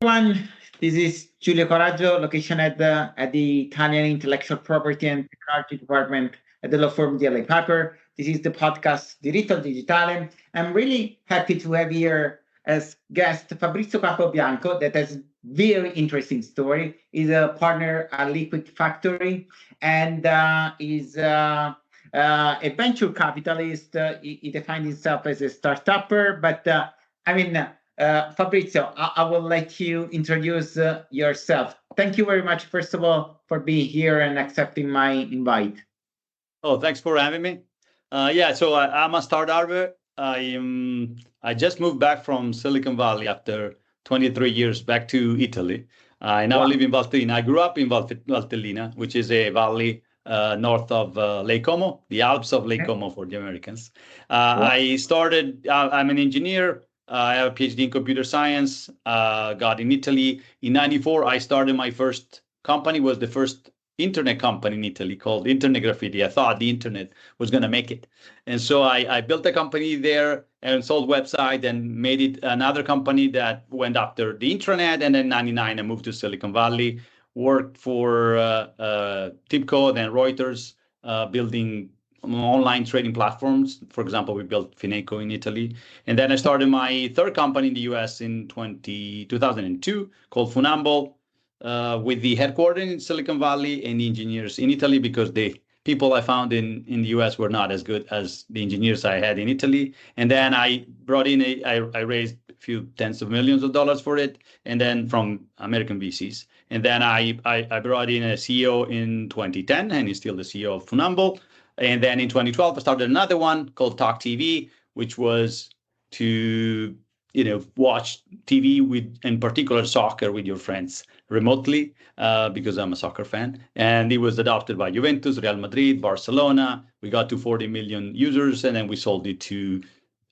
Everyone, this is Giulio Coraggio, location at the Italian Intellectual Property and Technology Department at the law firm DLA Piper. This is the podcast Diritto al Digitale. I'm really happy to have here as guest Fabrizio Capobianco, that has very interesting story. He's a partner at Liquid Factory and is a venture capitalist. He defined himself as a startupper, but Fabrizio, I will let you introduce yourself. Thank you very much, first of all, for being here and accepting my invite. Oh, thanks for having me. So I'm a startup. I just moved back from Silicon Valley after 23 years back to Italy. I now live in Valtellina. I grew up in Valtellina, which is a valley north of Lake Como, the Alps of Lake Como for the Americans. I'm an engineer. I have a PhD in computer science, got in Italy. In 94, I started my first company, was the first internet company in Italy called Internet Graffiti. I thought the internet was going to make it. And so I built a company there and sold website and made it another company that went after the intranet. And then in 99, I moved to Silicon Valley, worked for Tipco, then Reuters, building online trading platforms. For example, we built Fineco in Italy. And then I started my third company in the US in 2002 called Funambol, with the headquarters in Silicon Valley and the engineers in Italy, because the people I found in the US were not as good as the engineers I had in Italy. And then I brought in I raised a few tens of millions of dollars for it, and then from American VCs. And then I brought in a CEO in 2010, and he's still the CEO of Funambol. And then in 2012, I started another one called Talk TV, which was to, watch TV with, in particular, soccer with your friends remotely, because I'm a soccer fan. And it was adopted by Juventus, Real Madrid, Barcelona. We got to 40 million users, and then we sold it to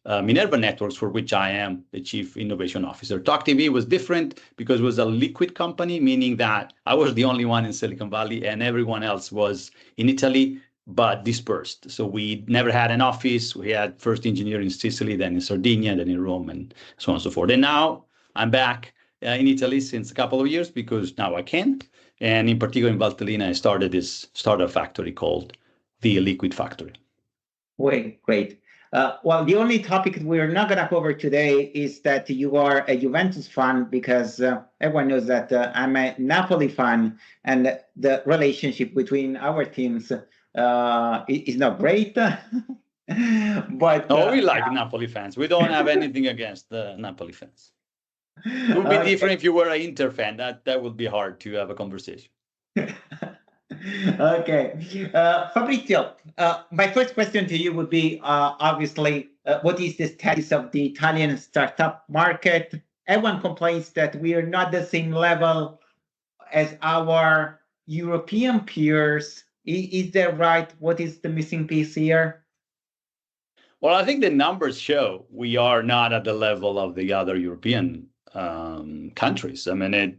Minerva Networks, for which I am the chief innovation officer. Talk TV was different because it was a liquid company, meaning that I was the only one in Silicon Valley and everyone else was in Italy, but dispersed. So we never had an office. We had first engineer in Sicily, then in Sardinia, then in Rome, and so on and so forth. And now I'm back in Italy since a couple of years because now I can. And in particular in Valtellina, I started this startup factory called the Liquid Factory. Great. Well, the only topic we're not going to cover today is that you are a Juventus fan, because everyone knows that I'm a Napoli fan, and the relationship between our teams is not great. But we like Napoli fans. We don't have anything against the Napoli fans. It would be different if you were an Inter fan. That would be hard to have a conversation. Okay. Fabrizio, my first question to you would be, obviously, what is the status of the Italian startup market? Everyone complains that we are not the same level as our European peers. Is that right? What is the missing piece here? Well, I think the numbers show we are not at the level of the other European countries. I mean,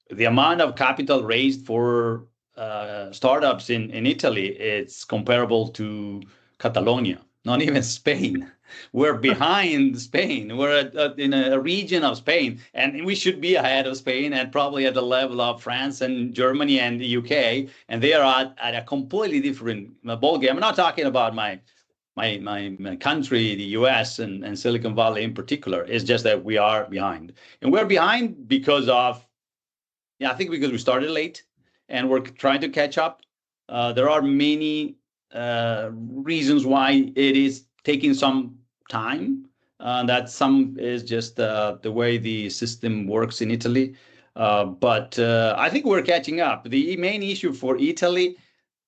the amount of capital raised for startups in Italy, it's comparable to Catalonia, not even Spain. We're behind Spain. We're in a region of Spain, and we should be ahead of Spain and probably at the level of France and Germany and the UK. And they are at a completely different ballgame. I'm not talking about my country, the US and Silicon Valley in particular. It's just that we are behind. And we're behind because of, I think because we started late and we're trying to catch up. There are many reasons why it is taking some time. That some is just the way the system works in Italy. But I think we're catching up. The main issue for Italy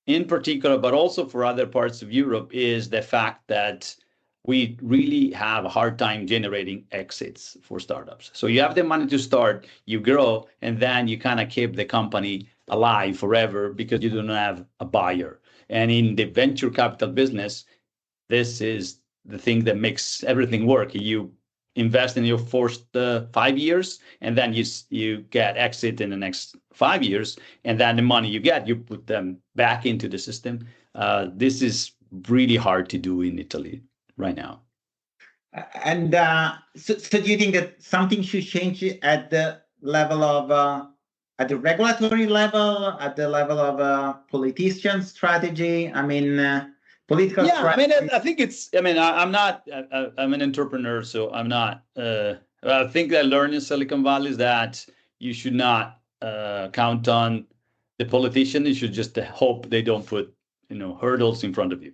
in particular, but also for other parts of Europe, is the fact that we really have a hard time generating exits for startups. So you have the money to start, you grow, and then you kind of keep the company alive forever because you don't have a buyer. And in the venture capital business, this is the thing that makes everything work. You invest in your first 5 years, and then you get exit in the next 5 years, and then the money you get, you put them back into the system. This is really hard to do in Italy right now. And so do you think that something should change at the level of at the regulatory level, at the level of politician strategy? I mean, political strategy. I mean, I think it's. I mean, I'm not. I'm an entrepreneur, so I'm not. I think I learned in Silicon Valley is that you should not count on the politician. You should just hope they don't put hurdles in front of you.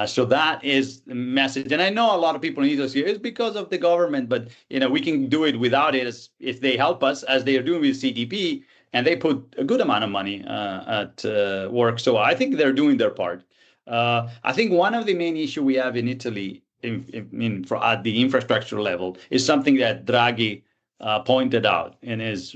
So that is the message. And I know a lot of people need us here. It's because of the government, but we can do it without it if they help us, as they are doing with CDP, and they put a good amount of money at work. So I think they're doing their part. I think one of the main issue we have in Italy, at the infrastructure level, is something that Draghi pointed out in his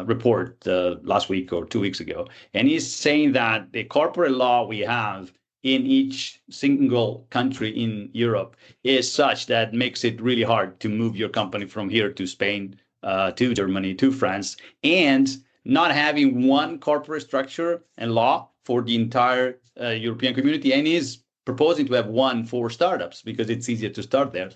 report last week or 2 weeks ago. And he's saying that the corporate law we have in each single country in Europe is such that makes it really hard to move your company from here to Spain, to Germany, to France, and not having one corporate structure and law for the entire European community, and is proposing to have one for startups because it's easier to start there,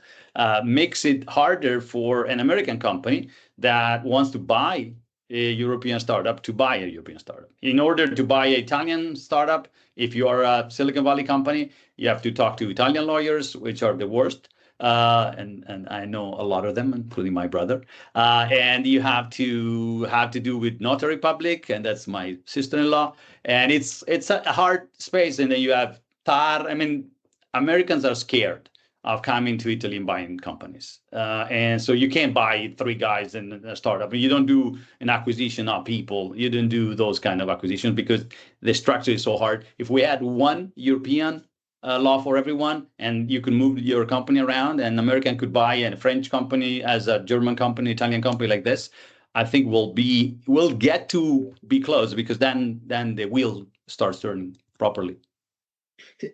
makes it harder for an American company that wants to buy a European startup to buy a European startup. In order to buy an Italian startup, if you are a Silicon Valley company, you have to talk to Italian lawyers, which are the worst. And I know a lot of them, including my brother. And you have to do with notary public, and that's my sister-in-law. And it's a hard space. And then you have TAR. I mean, Americans are scared of coming to Italy and buying companies. And so you can't buy 3 guys in a startup. You don't do an acquisition of people. You don't do those kind of acquisitions because the structure is so hard. If we had one European law for everyone, and you can move your company around, and American could buy a French company as a German company, Italian company like this, I think we'll get to be close, because then the wheel starts turning properly.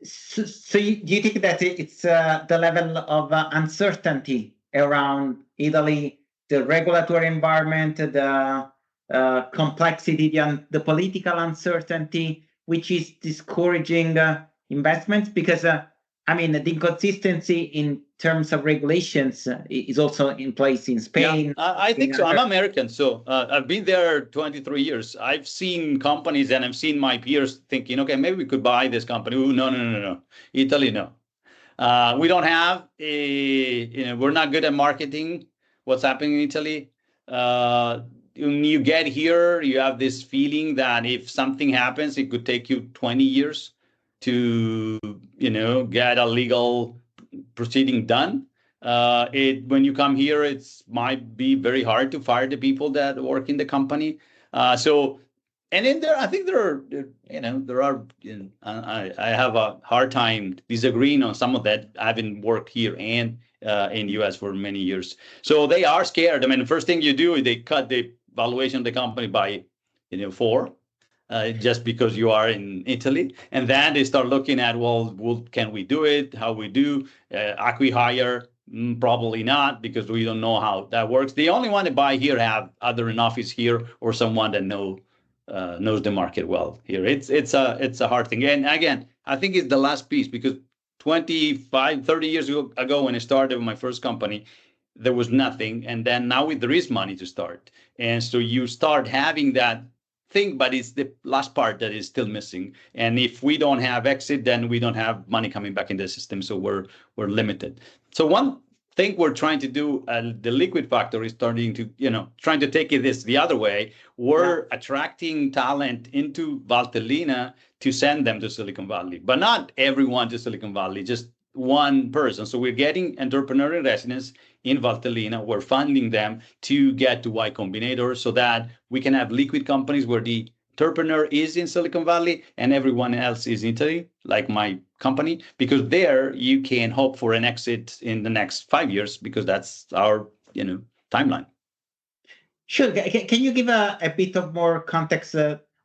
So do you think that it's the level of uncertainty around Italy, the regulatory environment, the complexity, the political uncertainty, which is discouraging investments? Because I mean, the inconsistency in terms of regulations is also in place in Spain. Yeah, I think so. I'm American, so I've been there 23 years. I've seen companies, and I've seen my peers thinking, okay, maybe we could buy this company. Ooh, no. Italy, no. We don't have we're not good at marketing what's happening in Italy. When you get here, you have this feeling that if something happens, it could take you 20 years to get a legal proceeding done. When you come here, it might be very hard to fire the people that work in the company. And in there, I think I have a hard time disagreeing on some of that. I haven't worked here and in US for many years, so they are scared. I mean, the first thing you do is they cut the valuation of the company by 4. Just because you are in Italy, and then they start looking at, well, can we do it? How we do? Acqui-hire? Probably not, because we don't know how that works. The only one to buy here have either an office here or someone that knows the market well here. It's a hard thing. And again, I think it's the last piece, because 25, 30 years ago when I started my first company, there was nothing, and then now there is money to start, and so you start having that thing, but it's the last part that is still missing. And if we don't have exit, then we don't have money coming back in the system, so we're limited. So one thing we're trying to do, the Liquid Factor is starting to trying to take it the other way. We're attracting talent into Valtellina to send them to Silicon Valley, but not everyone to Silicon Valley, just one person. So we're getting entrepreneur in residence in Valtellina. We're funding them to get to Y Combinator, so that we can have liquid companies where the entrepreneur is in Silicon Valley and everyone else is in Italy, like my company, because there you can hope for an exit in the next 5 years, because that's our timeline. Sure. Can you give a bit of more context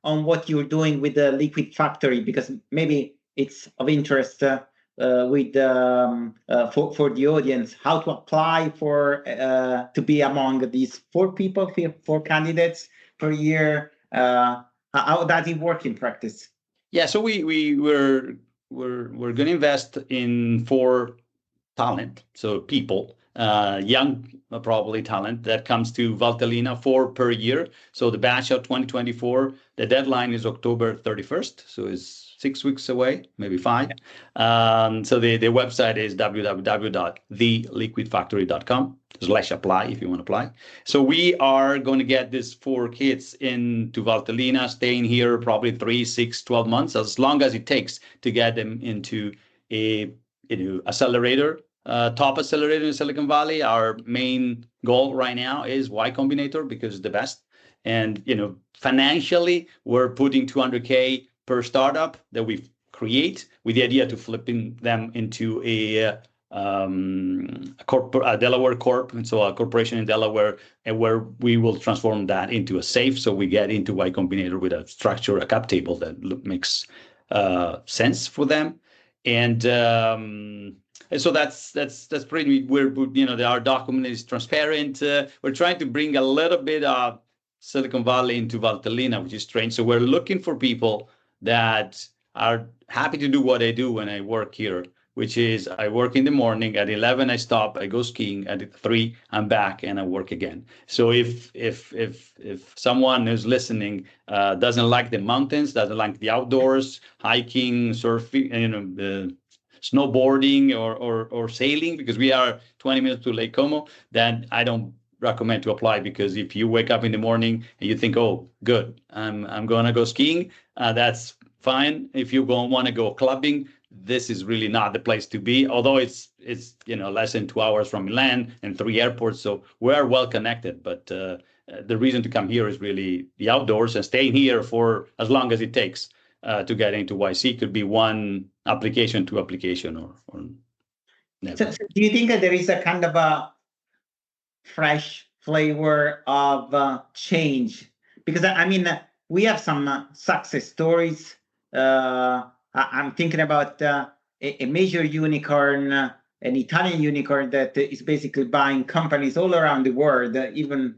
on what you're doing with the Liquid Factory? Because maybe it's of interest for the audience, how to apply for to be among these 4 candidates per year. How does it work in practice? Yeah, so we're going to invest in 4 talent, so people young, probably talent that comes to Valtellina, 4 per year. So the batch of 2024, the deadline is October 31st. So it's 6 weeks away, maybe 5. So the website is www.theliquidfactory.com/apply if you want to apply. So we are going to get these 4 kids into Valtellina, staying here probably 3, 6, 12 months, as long as it takes to get them into a accelerator, top accelerator in Silicon Valley. Our main goal right now is Y Combinator because it's the best. And financially, we're putting 200K per startup that we create with the idea to flipping them into a Delaware corp, and so a corporation in Delaware, and where we will transform that into a safe. So we get into Y Combinator with a structure, a cap table that makes sense for them. And so that's pretty. Our document is transparent. We're trying to bring a little bit of Silicon Valley into Valtellina, which is strange. So we're looking for people that are happy to do what I do when I work here, which is I work in the morning, at 11 I stop, I go skiing, at 3 I'm back and I work again. So if someone who's listening doesn't like the mountains, doesn't like the outdoors, hiking, surfing, snowboarding or sailing, because we are 20 minutes to Lake Como, then I don't recommend to apply, because if you wake up in the morning and you think, oh, good, I'm gonna go skiing, that's fine. If you want to go clubbing, this is really not the place to be. Although it's less than 2 hours from Milan and 3 airports, so we're well connected. But the reason to come here is really the outdoors and staying here for as long as it takes to get into YC. Could be 1 application, 2 application, or never. So do you think that there is a kind of a fresh flavor of change? Because we have some success stories. I'm thinking about a major unicorn, an Italian unicorn that is basically buying companies all around the world, even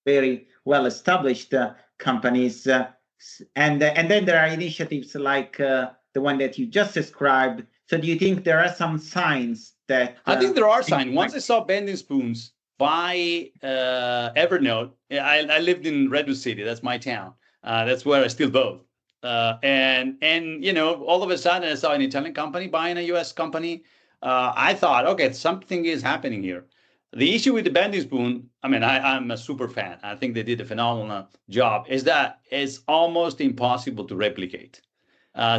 very well-established companies. And then there are initiatives like the one that you just described. So do you think there are some signs that... I think there are signs. Once I saw Bending Spoons buy Evernote, I lived in Redwood City. That's my town. That's where I still vote. And all of a sudden I saw an Italian company buying a US company. I thought, okay, something is happening here. The issue with the Bending Spoon, I'm a super fan. I think they did a phenomenal job. Is that it's almost impossible to replicate.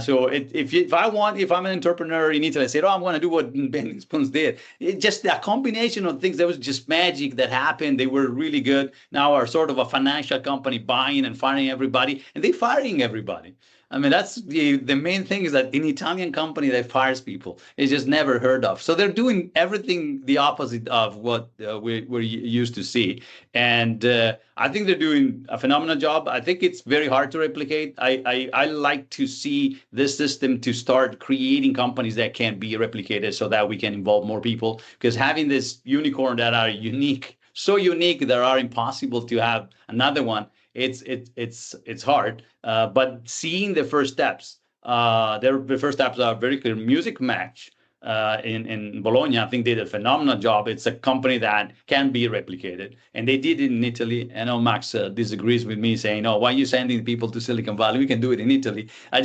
So if I'm an entrepreneur in Italy, I say, oh, I'm going to do what Bending Spoons did. It's just a combination of things that was just magic that happened. They were really good. Now are sort of a financial company buying and firing everybody, and they're firing everybody. That's the main thing, is that an Italian company that fires people is just never heard of. So they're doing everything the opposite of what we're used to see. And I think they're doing a phenomenal job. I think it's very hard to replicate. I like to see this system to start creating companies that can be replicated so that we can involve more people. Because having this unicorn that are unique, so unique, that are impossible to have another one, it's hard, but seeing the first steps, the first steps are very clear. Music Match in Bologna, I think they did a phenomenal job. It's a company that can be replicated, and they did it in Italy. I know Max disagrees with me, saying, "Oh, why are you sending people to Silicon Valley? We can do it in Italy." I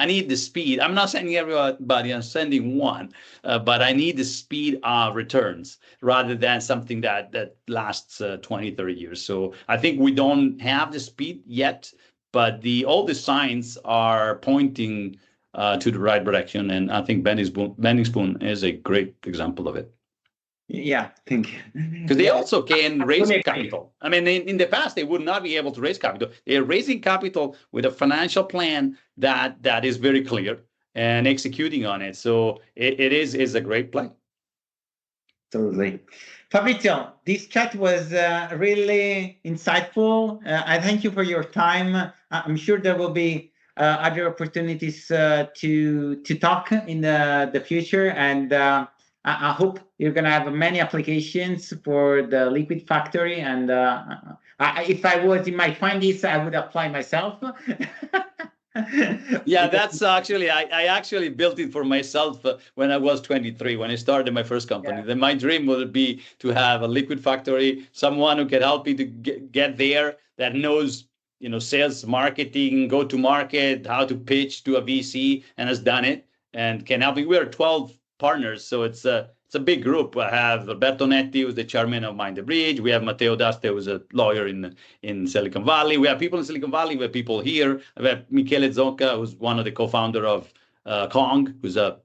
need the speed. I'm not sending everybody. I'm sending one, but I need the speed of returns rather than something that lasts 20, 30 years. So I think we don't have the speed yet, but all the signs are pointing to the right direction, and I think Bending Spoon is a great example of it. Yeah, thank you. Because they also can raise capital. In the past, they would not be able to raise capital. They're raising capital with a financial plan that is very clear and executing on it. So it is a great play. Absolutely. Fabrizio, this chat was really insightful. I thank you for your time. I'm sure there will be other opportunities to talk in the future, and I hope you're going to have many applications for the Liquid Factory, and if I was in my 20s, I would apply myself. Yeah, that's actually, I actually built it for myself when I was 23, when I started my first company. Yeah. Then my dream would be to have a liquid factory, someone who can help me to get there, that knows, sales, marketing, go to market, how to pitch to a VC, and has done it and can help me. We are 12 partners, so it's a big group. I have Roberto Netti, who's the chairman of Mind the Bridge. We have Matteo Daste, who's a lawyer in Silicon Valley. We have people in Silicon Valley. We have people here. We have Michele Zocca, who's one of the co-founder of Kong, who's a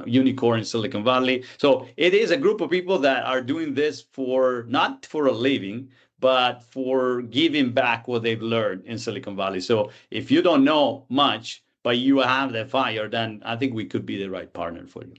unicorn in Silicon Valley. So it is a group of people that are doing this not for a living, but for giving back what they've learned in Silicon Valley. So if you don't know much, but you have the fire, then I think we could be the right partner for you.